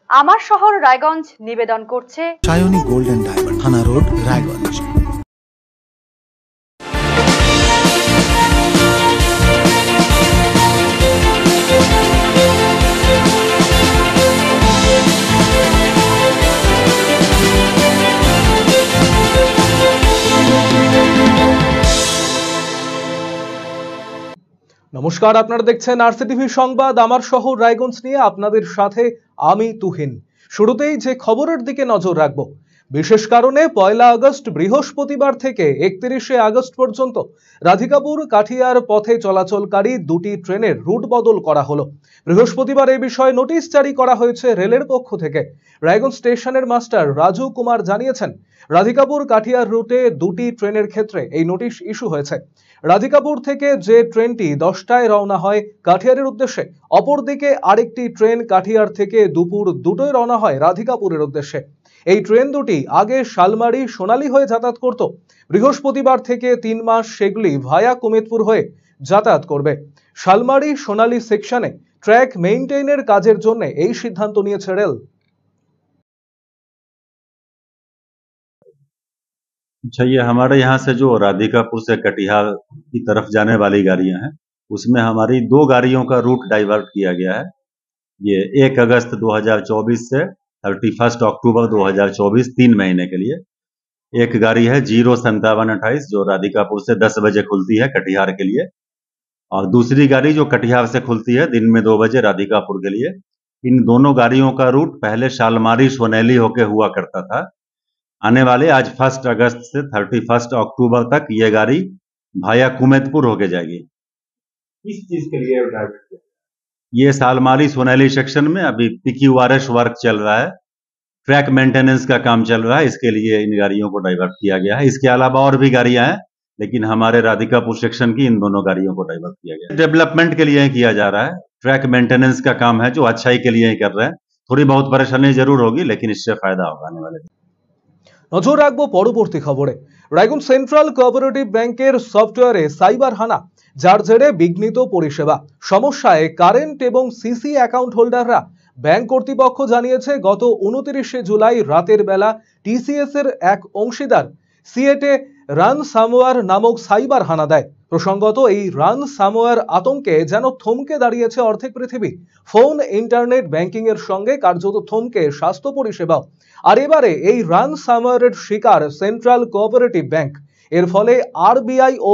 আমার শহর রায়গঞ্জ নিবেদন করছে সায়নী গোল্ড এন্ড ডায়মন্ড, থানা রোড, রায়গঞ্জ। নমস্কার, আপনারা দেখছেন আরসিটিভি সংবাদ। আমার শহর রায়গঞ্জ নিয়ে আপনাদের সাথে আমি তুহিন। শুরুতেই যে খবরের দিকে নজর রাখবো, বিশেষ কারণে 1 আগস্ট বৃহস্পতিবার থেকে 31 আগস্ট পর্যন্ত রাধিকাপুর কাঠিয়ার পথে চলাচলকারী দুটি ট্রেনের রুট বদল করা হলো। বৃহস্পতিবার এই বিষয়ে নোটিশ জারি করা হয়েছে রেলের পক্ষ থেকে। রায়গঞ্জ স্টেশনের মাস্টার রাজু কুমার জানিয়েছেন, রাধিকাপুর কাঠিয়ার রুটে দুটি ট্রেনের ক্ষেত্রে এই নোটিশ ইস্যু হয়েছে। রাধিকাপুর থেকে যে ট্রেনটি 10টায় রওনা হয় কাঠিয়ারের উদ্দেশ্যে, অপরদিকে আরেকটি ট্রেন কাঠিয়ার থেকে দুপুর 2টোয় রওনা হয় রাধিকাপুরের উদ্দেশ্যে। এই ট্রেন দুটি আগে শালমারি সোনালী হয়ে যাতায়াত করত। বৃহস্পতিবার থেকে 3 মাস সেগুলি ভায়া কুমেদপুর হয়ে যাতায়াত করবে। শালমারি সোনালী সেকশনে ট্র্যাক মেইনটেইনের কাজের জন্য এই সিদ্ধান্ত নিয়েছে রেল। अच्छा, ये हमारे यहाँ से जो राधिकापुर से कटिहार की तरफ जाने वाली गाड़ियां हैं, उसमें हमारी 2 गाड़ियों का रूट डाइवर्ट किया गया है। ये 1 अगस्त 2024 से 31 अक्टूबर 2024 3 महीने के लिए। एक गाड़ी है 05728 जो राधिकापुर से 10 बजे खुलती है कटिहार के लिए, और दूसरी गाड़ी जो कटिहार से खुलती है दिन में 2 बजे राधिकापुर के लिए। इन दोनों गाड़ियों का रूट पहले शालमारी सोनेली होके हुआ करता था। आने वाले आज 1 अगस्त से 31 अक्टूबर तक ये गाड़ी भाया कुमेदपुर होके जाएगी। किस चीज के लिए ये सालमारी सोनेली सेक्शन में अभी PQRS वर्क चल रहा है, ट्रैक मेंटेनेंस का काम चल रहा है, इसके लिए इन गाड़ियों को डाइवर्ट किया गया है। इसके अलावा और भी गाड़ियां हैं, लेकिन हमारे राधिकापुर सेक्शन की इन दोनों गाड़ियों को डाइवर्ट किया गया है। डेवलपमेंट के लिए ही किया जा रहा है, ट्रैक मेंटेनेंस का काम है जो अच्छाई के लिए ही कर रहे हैं। थोड़ी बहुत परेशानी जरूर होगी, लेकिन इससे फायदा होगा आने वाले दिन। নজর রাখবো পরবর্তী খবরে। রায়গঞ্জ সেন্ট্রাল কোঅপারেটিভ ব্যাংকের সফটওয়্যারে সাইবার হানা, যার জেরে বিঘ্নিত পরিষেবা। সমস্যায় কারেন্ট এবং সিসি অ্যাকাউন্ট হোল্ডাররা। ব্যাংক কর্তৃপক্ষ জানিয়েছে, গত 29 জুলাই রাতের বেলা টিসিএস এর এক অংশীদার সিএটে রান সামওয়্যার নামক সাইবার হানা দেয়। প্রসঙ্গত, এই রান সামওয়্যার আতঙ্কে যেন থমকে দাঁড়িয়েছে অর্ধেক পৃথিবী। ফোন, ইন্টারনেট ব্যাংকিং এর সঙ্গে কার্যত থমকে স্বাস্থ্য পরিষেবাও। আর এবারে এই রান সামওয়্যারের শিকার সেন্ট্রাল কোঅপারেটিভ ব্যাংক। এর ফলে আরবিআই ও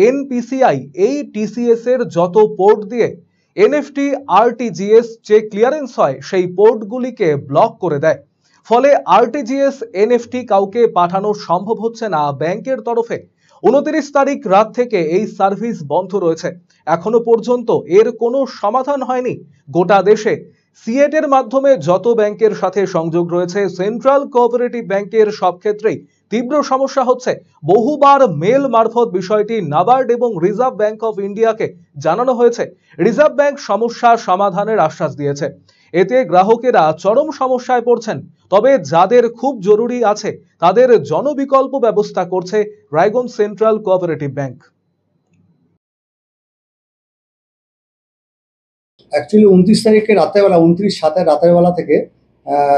এনপিসিআই এই টিসিএস এর যত পোর্ট দিয়ে এনএফটি আরটিজিএস চেক ক্লিয়ারেন্স হয়, সেই পোর্টগুলিকে ব্লক করে দেয়। ফলে আরটিজিএস এনএফটি কাউকে পাঠানো সম্ভব হচ্ছে না ব্যাংকের তরফে। 29 তারিখ রাত থেকে এই সার্ভিস বন্ধ রয়েছে। এখনো পর্যন্ত এর কোনো সমাধান হয়নি। গোটা দেশে সিএটের মাধ্যমে যত ব্যাংকের সাথে সংযোগ রয়েছে, সেন্ট্রাল কোঅপারেটিভ ব্যাংকের সব ক্ষেত্রেই তীব্র সমস্যা হচ্ছে। বহুবার মেল মারফত বিষয়টি নাবার্ড এবং রিজার্ভ ব্যাংক অফ ইন্ডিয়াকে জানানো হয়েছে। রিজার্ভ ব্যাংক সমস্যা সমাধানের আশ্বাস দিয়েছে। এতে গ্রাহকেরা চরম সমস্যায় পড়ছেন। তবে যাদের খুব জরুরি আছে তাদের জনবিকল্প ব্যবস্থা করছে Raiganj central cooperative bank. Actually 29 তারিখে রাতেরবেলা, 29/7 রাতের বেলা থেকে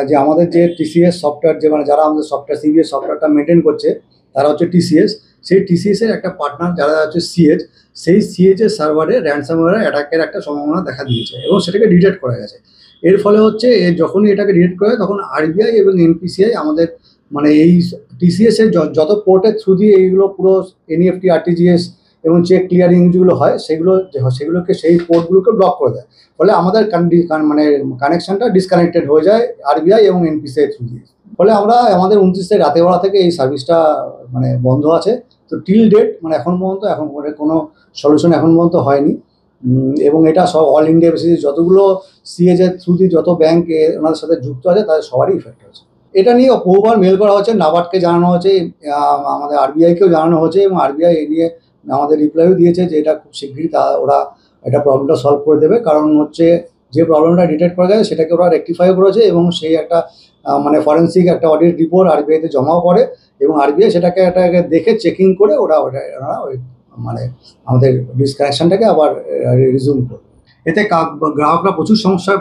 যে আমাদের যে টিসিএস সফটওয়্যার, যে মানে যারা আমাদের সফটওয়্যার সিবিএস সফটওয়্যারটা মেনটেন করছে, তারা হচ্ছে টিসিএস। সেই টিসিএসের একটা পার্টনার যারা হচ্ছে সিএচ, সেই সিএচের সার্ভারে র্যানসামওয়্যার অ্যাটাকের একটা সম্ভাবনা দেখা দিয়েছে এবং সেটাকে ডিটেক্ট করা গেছে। এর ফলে হচ্ছে যখনই এটাকে ডিটেক্ট করে তখন আরবিআই এবং এনপিসিআই আমাদের মানে এই টিসিএসের যত পোর্টের থ্রু দিয়ে এইগুলো পুরো এনইএফটি, আরটিজিএস এবং চেক ক্লিয়ারিং যেগুলো হয় সেগুলোকে সেই পোর্টগুলোকে ব্লক করে দেয়। ফলে আমাদের মানে কানেকশনটা ডিসকানেক্টেড হয়ে যায় আরবিআই এবং এনপিসিআই থ্রু দিয়ে। ফলে আমরা আমাদের 29 তারিখ রাতেরবেলা থেকে এই সার্ভিসটা মানে বন্ধ আছে। তো টিল ডেট মানে এখন পর্যন্ত কোনো সলিউশন এখন পর্যন্ত হয়নি। এবং এটা সব অল ইন্ডিয়া বেসিসে যতগুলো সিএজের থ্রু দিয়ে যত ব্যাংক ওনাদের সাথে যুক্ত আছে তাদের সবারই ইফেক্ট হয়েছে। এটা নিয়ে বহুবার মেল করা হচ্ছে, নাবার্ডকে জানানো হচ্ছে, আমাদের আরবিআইকেও জানানো হচ্ছে এবং আরবিআই এ নিয়ে আমাদের রিপ্লাইও দিয়েছে যে এটা খুব শীঘ্রই ওরা এটা প্রবলেমটা সলভ করে দেবে। কারণ হচ্ছে যে প্রবলেমটা ডিটেক্ট করা গেছে সেটাকে ওরা রেকটিফাইও করেছে এবং সেই একটা মানে ফরেন্সিক একটা অডিট রিপোর্ট আরবিআইতে জমাও করে এবং আরবিআই সেটাকে দেখে চেকিং করে ওরা ওই মানে আমাদের ডিসকানেকশনটাকে আবার রিজিউম করবে। এতে গ্রাহকরা প্রচুর সমস্যায়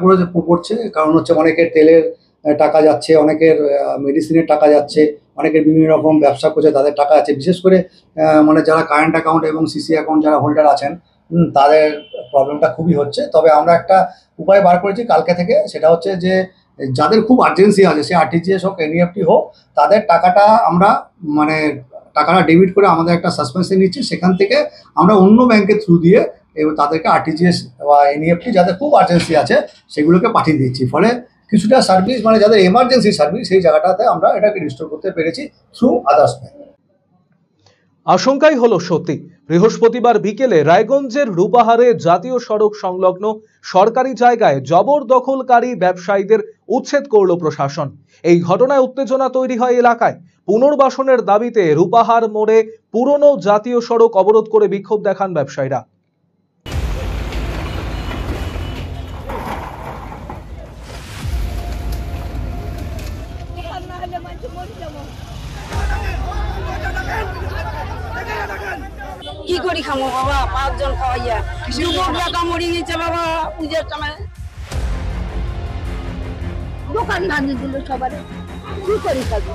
পড়ছে। কারণ হচ্ছে অনেকের তেলের টাকা যাচ্ছে, অনেকের মেডিসিনের টাকা যাচ্ছে, অনেকের বিভিন্ন রকম ব্যবসা করছে তাদের টাকা আছে। বিশেষ করে মানে যারা কারেন্ট অ্যাকাউন্ট এবং সিসি অ্যাকাউন্ট যারা হোল্ডার আছেন, তাদের প্রবলেমটা খুবই হচ্ছে। তবে আমরা একটা উপায় বার করেছি কালকে থেকে, সেটা হচ্ছে যে যাদের খুব আর্জেন্সি আছে, সে আরটিজিএস হোক এনইএফটি হোক, তাদের টাকাটা আমরা মানে টাকাটা ডেবিট করে আমাদের একটা সাসপেন্সে নিচ্ছি, সেখান থেকে আমরা অন্য ব্যাংকের থ্রু দিয়ে এবং তাদেরকে আরটিজিএস বা এনইএফটি যাদের খুব আর্জেন্সি আছে সেগুলোকে পাঠিয়ে দিচ্ছি। ফলে কিছুটা সার্ভিস মানে যাদের এমার্জেন্সি সার্ভিস সেই জায়গাটাতে আমরা এটাকে রিস্টোর করতে পেরেছি থ্রু আদার্স ব্যাংক। আশঙ্কাই হলো সত্যি। বৃহস্পতিবার বিকেলে রায়গঞ্জের রূপাহারে জাতীয় সড়ক সংলগ্ন সরকারি জায়গায় জবরদখলকারী ব্যবসায়ীদের উচ্ছেদ করল প্রশাসন। এই ঘটনায় উত্তেজনা তৈরি হয় এলাকায়। পুনর্বাসনের দাবিতে রূপাহার মোড়ে পুরনো জাতীয় সড়ক অবরোধ করে বিক্ষোভ দেখান ব্যবসায়ীরা। কি করি খামো বাবা, 5 জন খাওয়াইয়া যুবক টাকা মরি গেছে বাবা পূজার সময়। দোকান ভাঙিয়ে দিল সবার, কি করি খাবো।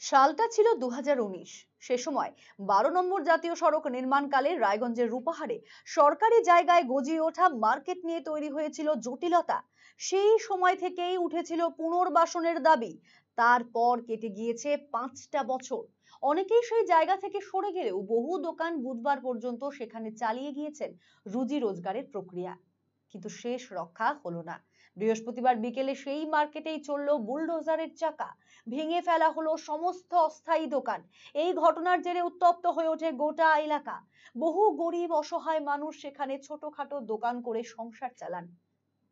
সালটা ছিল 2019। সে সময় 12 নম্বর জাতীয় সড়ক নির্মাণকালে রায়গঞ্জের রূপাহারে সরকারি জায়গায় গজিয়ে ওঠা মার্কেট নিয়ে তৈরি হয়েছিল জটিলতা। সেই সময় থেকেই উঠেছিল পুনর্বাসনের দাবি। তারপর কেটে গিয়েছে 5টা বছর। অনেকেই সেই জায়গা থেকে সরে গেলেও বহু দোকান বুধবার পর্যন্ত সেখানে চালিয়ে গিয়েছেন রুজি রোজগারের প্রক্রিয়া, কিন্তু শেষ রক্ষা হলো না। বৃহস্পতিবার বিকেলে সেই মার্কেটেই চলল বুলডোজারের চাকা। ভেঙে ফেলা হলো সমস্ত অস্থায়ী দোকান। এই ঘটনার জেরে উত্তপ্ত হয়ে ওঠে গোটা এলাকা। বহু গরিব অসহায় মানুষ সেখানে ছোটখাটো দোকান করে সংসার চালান।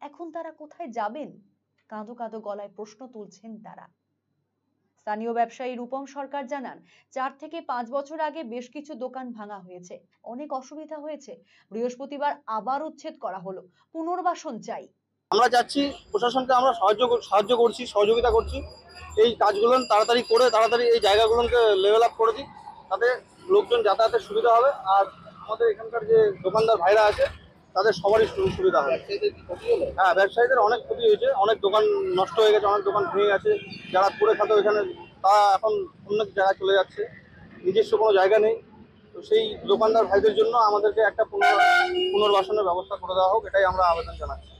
এখন তারা কোথায় যাবেন? কাঁদো কাঁদো গলায় প্রশ্ন তুলছেন তারা। স্থানীয় ব্যবসায়ী রূপম সরকার জানান, 4 থেকে 5 বছর আগে বেশ কিছু দোকান ভাঙা হয়েছে, অনেক অসুবিধা হয়েছে। বৃহস্পতিবার আবার উচ্ছেদ করা হলো। পুনর্বাসন চাই। আমরা যাচ্ছি প্রশাসনকে, আমরা সহযোগিতা করছি এই কাজগুলো তাড়াতাড়ি করে তাড়াতাড়ি এই জায়গাগুলোকে লেভেল আপ করে দিই, তাতে লোকজন যাতায়াতের সুবিধা হবে। আর আমাদের এখানকার যে দোকানদার ভাইরা আছে তাদের সবারই সুবিধা হবে। হ্যাঁ, ব্যবসায়ীদের অনেক ক্ষতি হয়েছে, অনেক দোকান নষ্ট হয়ে গেছে, অনেক দোকান ভেঙে গেছে। যারা করে খাতো এখানে তারা এখন অন্য জায়গায় চলে যাচ্ছে, নিজস্ব কোনো জায়গা নেই। তো সেই দোকানদার ভাইদের জন্য আমাদেরকে একটা পুনর্বাসনের ব্যবস্থা করে দেওয়া হোক, এটাই আমরা আবেদন জানাচ্ছি।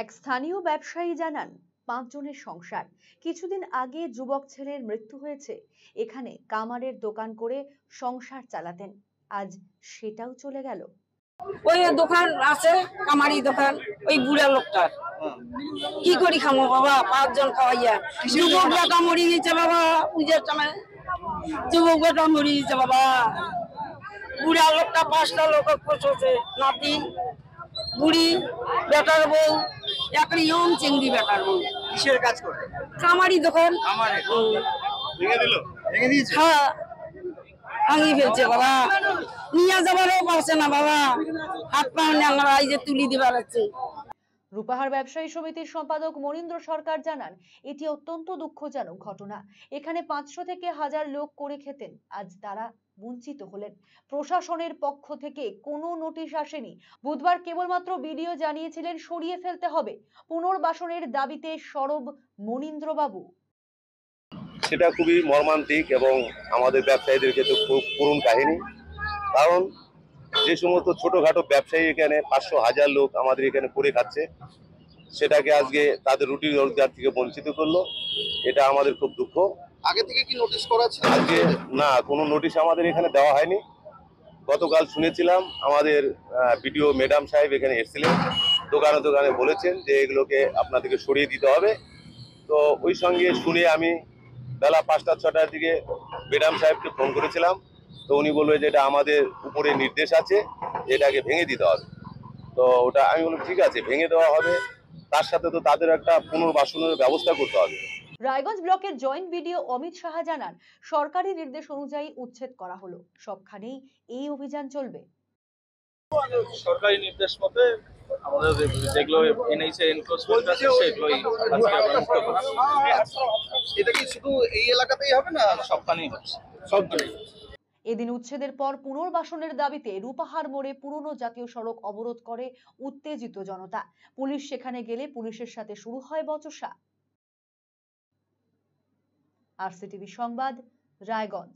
এক স্থানীয় ব্যবসায়ী জানান, 5 জনের সংসার। কিছুদিন আগে যুবক ছেলের মৃত্যু হয়েছে। এখানে কামারের দোকান করে সংসার চালাতেন, আজ সেটাও চলে গেল। ওই দোকান আছে কামারি দোকান, ওই বুড়া লোকটার কি করি খামো বাবা, 5 জন খাওয়াইয়া যুবক টাকা মরি গেছে বাবা পূজার সময়। যুবক টাকা মরি গেছে বাবা, বুড়া লোকটা 5টা লোক পৌঁছছে, নাতি বুড়ি বেটার বউ, একরি ইয়ং চিংড়ি বেটার বউ। কিসের কাজ করে? কামারি দোকান। ভেঙে দিল? ভেঙে দিয়েছে? হ্যাঁ, ভাঙি ফেলছে বাবা, নিয়ে যাবারও পারছে না বাবা, হাত পা ন্যাংরা এই যে তুলি দিবার আছে। রূপাহার ব্যবসায়ী সমিতির সম্পাদক মনীন্দ্র সরকার জানান, এটি অত্যন্ত দুঃখজনক ঘটনা। এখানে 500 থেকে 1000 লোক করে খেতেন, আজ তারা বঞ্চিত হলেন। প্রশাসনের পক্ষ থেকে কোনো নোটিশ আসেনি। বুধবার কেবলমাত্র বিডিও জানিয়েছিলেন সরিয়ে ফেলতে হবে। পুনর্বাসনের দাবিতে সরব মনীন্দ্রবাবু। সেটা খুবই মর্মান্তিক এবং আমাদের ব্যবসায়ীদের ক্ষেত্রে খুব করুণ কাহিনী। কারণ যে সমস্ত ছোটখাটো ব্যবসায়ী এখানে 500-1000 লোক আমাদের এখানে করে খাচ্ছে, সেটাকে আজকে তাদের রুটি রোজগার থেকে বঞ্চিত করলো। এটা আমাদের খুব দুঃখ। আগে থেকে কি নোটিশ করা ছিল? আজকে না, কোনো নোটিশ আমাদের এখানে দেওয়া হয়নি। গতকাল শুনেছিলাম আমাদের বিডিও ম্যাডাম সাহেব এখানে এসেছিলেন, দোকানে দোকানে বলেছেন যে এগুলোকে আপনাদেরকে সরিয়ে দিতে হবে। তো ওই সঙ্গে শুনে আমি বেলা 5টা-6টার দিকে ম্যাডাম সাহেবকে ফোন করেছিলাম। তো উনি বলবে যে এটা আমাদের উপরে নির্দেশ আছে, এটাকে ভেঙে দিতে হবে। তো ওটা আমি বললাম ঠিক আছে, ভেঙে দেওয়া হবে, তার সাথে তো তাদের একটা পুনর্বাসনের ব্যবস্থা করতে হবে। রায়গঞ্জ ব্লকের জয়েন্ট বিডিও অমিত সাহা জানান, সরকারি নির্দেশ অনুযায়ী উচ্ছেদ করা হলো। সবখানেই এই অভিযান চলবে। সরকারি নির্দেশ মতে আমাদের যেগুলো এনএইচএ এনফোর্সমেন্ট আছে সেগুলোই আজকে আমরা মুক্ত করছি। এটা কি শুধু এই এলাকাতেই হবে না সবখানেই হচ্ছে, সব জায়গায়। এদিন উচ্ছেদের পর পুনর্বাসনের দাবিতে রূপাহার মোড়ে পুরনো জাতীয় সড়ক অবরোধ করে উত্তেজিত জনতা। পুলিশ সেখানে গেলে পুলিশের সাথে শুরু হয় বচসা। আরসিটিভি সংবাদ, রায়গঞ্জ।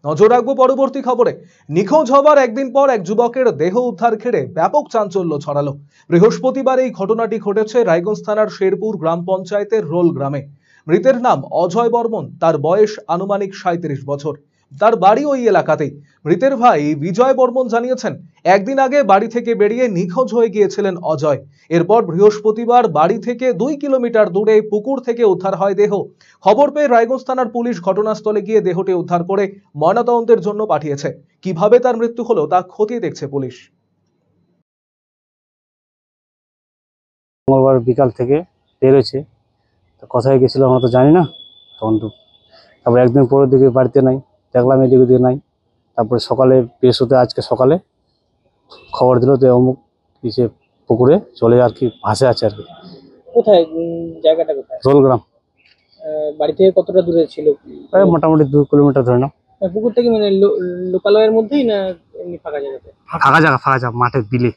নজর রাখবো পরবর্তী খবরে। নিখোঁজ হবার একদিন পর এক যুবকের দেহ উদ্ধার ঘিরে ব্যাপক চাঞ্চল্য ছড়ালো। বৃহস্পতিবার এই ঘটনাটি ঘটেছে রায়গঞ্জ থানার শেরপুর গ্রাম পঞ্চায়েতের রোল গ্রামে। মৃতের নাম অজয় বর্মন, তার বয়স আনুমানিক 37 বছর। তার বাড়ি ওই এলাকাতেই। মৃতের ভাই বিজয় বর্মন জানিয়েছেন, একদিন আগে বাড়ি থেকে বেরিয়ে নিখোঁজ হয়ে গিয়েছিলেন অজয়। এরপর বৃহস্পতিবার বাড়ি থেকে 2 কিলোমিটার দূরে পুকুর থেকে উদ্ধার হয় দেহ। খবর পেয়ে রায়গঞ্জ থানার পুলিশ ঘটনাস্থলে গিয়ে দেহটি উদ্ধার করে ময়নাতদন্তের জন্য পাঠিয়েছে। কিভাবে তার মৃত্যু হলো তা খতিয়ে দেখছে পুলিশ। মঙ্গলবার বিকাল থেকে বেরোচ্ছে, কোথায় গেছিল আমরা তো জানি না। তখন তো তারপর একদিন পরের দিকে বাড়িতে নাই, দেখলাম এদিকে ওদিকে নাই। তারপরে সকালে বৃহস্পতি আজকে সকালে খবর দিল যে অমুক কিছু পুকুরে চলে আর কি ভাসে আছে আর কি। কোথায় জায়গাটা কোথায়? রোলগ্রাম। বাড়ি থেকে কতটা দূরে ছিল? মোটামুটি 2 কিলোমিটার ধরে নাও। পুকুরটা কি মানে লোকালয়ের মধ্যেই না এমনি ফাঁকা জায়গাতে? ফাঁকা জায়গা মাঠের বিলে।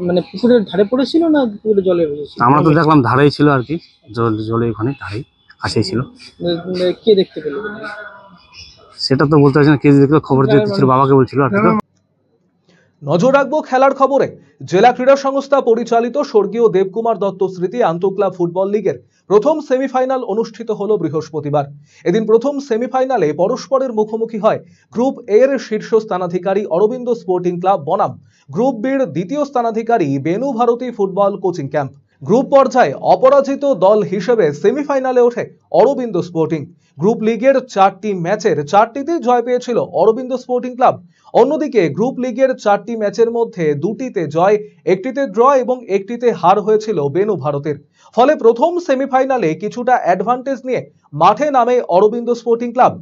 মানে পুকুরের ধারে পড়েছিল না পুকুরে জলে ভেসেছিল? আমরা তো দেখলাম ধারেই ছিল আর কি, জলে ওখানে ধারেই কাছেই ছিল। কে দেখতে পেল? সেটা তো বলতে পারছি না, কে দেখলো, খবর দিচ্ছিল বাবাকে বলছিল আর কি। নজর রাখবো খেলার খবরে। জেলা ক্রীড়া সংস্থা পরিচালিত স্বর্গীয় দেবকুমার দত্ত স্মৃতি আন্তঃক্লাব ফুটবল লিগের প্রথম সেমিফাইনাল অনুষ্ঠিত হলো বৃহস্পতিবার। এদিন প্রথম সেমিফাইনালে পরস্পরের মুখোমুখি হয় গ্রুপ এ এর শীর্ষ স্থানাধিকারী অরবিন্দ স্পোর্টিং ক্লাব বনাম গ্রুপ বি এর দ্বিতীয় স্থানাধিকারী Benu Bharati football coaching camp. Group পর্যায়ে অপরাজিত দল হিসেবে সেমিফাইনালে ওঠে অরবিন্দ স্পোর্টিং। গ্রুপ লিগের 4টি ম্যাচের 4টিতেই জয় পেয়েছিল অরবিন্দ স্পোর্টিং ক্লাব। অন্যদিকে গ্রুপ লিগের 4টি ম্যাচের মধ্যে 2টিতে জয়, 1টিতে ড্র এবং 1টিতে হার হয়েছিল বেনু ভারতের। ফলে প্রথম সেমিফাইনালে কিছুটা অ্যাডভান্টেজ নিয়ে মাঠে নামে অরবিন্দ স্পোর্টিং ক্লাব।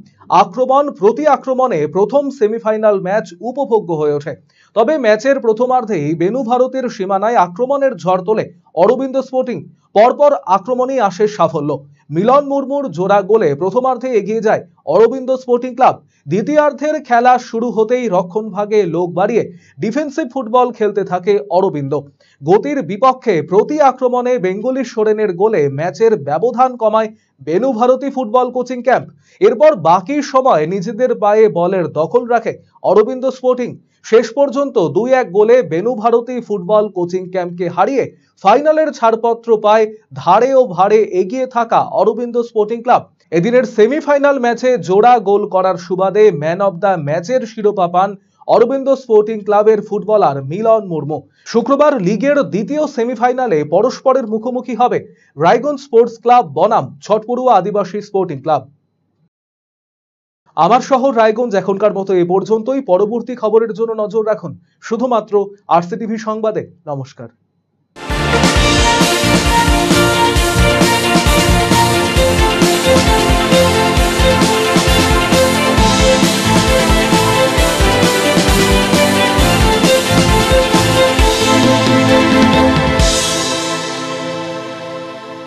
আক্রমণ প্রতি আক্রমণে প্রথম সেমিফাইনাল ম্যাচ উপভোগ্য হয়ে ওঠে। তবে ম্যাচের প্রথমার্ধেই বেনু ভারতের সীমানায় আক্রমণের ঝড় তোলে অরবিন্দ স্পোর্টিং। পরপর আক্রমণেই আসে সাফল্য। মিলন মুর্মুর জোড়া গোলে প্রথমার্ধে এগিয়ে যায় অরবিন্দ স্পোর্টিং ক্লাব। দ্বিতীয়ার্ধের খেলা শুরু হতেই রক্ষণভাগে লোক বাড়িয়ে ডিফেন্সিভ ফুটবল খেলতে থাকে অরবিন্দ। গতির বিপক্ষে প্রতি আক্রমণে বেঙ্গলি সোরেনের গোলে ম্যাচের ব্যবধান কমায় Benu Bharati football coaching camp. এরপর বাকি সময় নিজেদের পায়ে বলের দখল রাখে অরবিন্দ স্পোর্টিং। শেষ পর্যন্ত 2-1 গোলে বেনু ভারতী ফুটবল কোচিং ক্যাম্পকে হারিয়ে ফাইনালের ছাড়পত্র পায় ধারে ও ভারে এগিয়ে থাকা অরবিন্দ স্পোর্টিং ক্লাব। এদিনের সেমিফাইনাল ম্যাচে জোড়া গোল করার সুবাদে ম্যান অব দ্য ম্যাচের শিরোপা পান অরবিন্দ স্পোর্টিং ক্লাবের ফুটবলার মিলন মুর্মু। শুক্রবার লিগের দ্বিতীয় সেমিফাইনালে পরস্পরের মুখোমুখি হবে রায়গঞ্জ স্পোর্টস ক্লাব বনাম ছটপড়ুয়া আদিবাসী স্পোর্টিং ক্লাব। আমার শহর রায়গঞ্জ এখনকার মতো এ পর্যন্তই। পরবর্তী খবরের জন্য নজর রাখুন শুধুমাত্র আরসিটিভি সংবাদে। নমস্কার।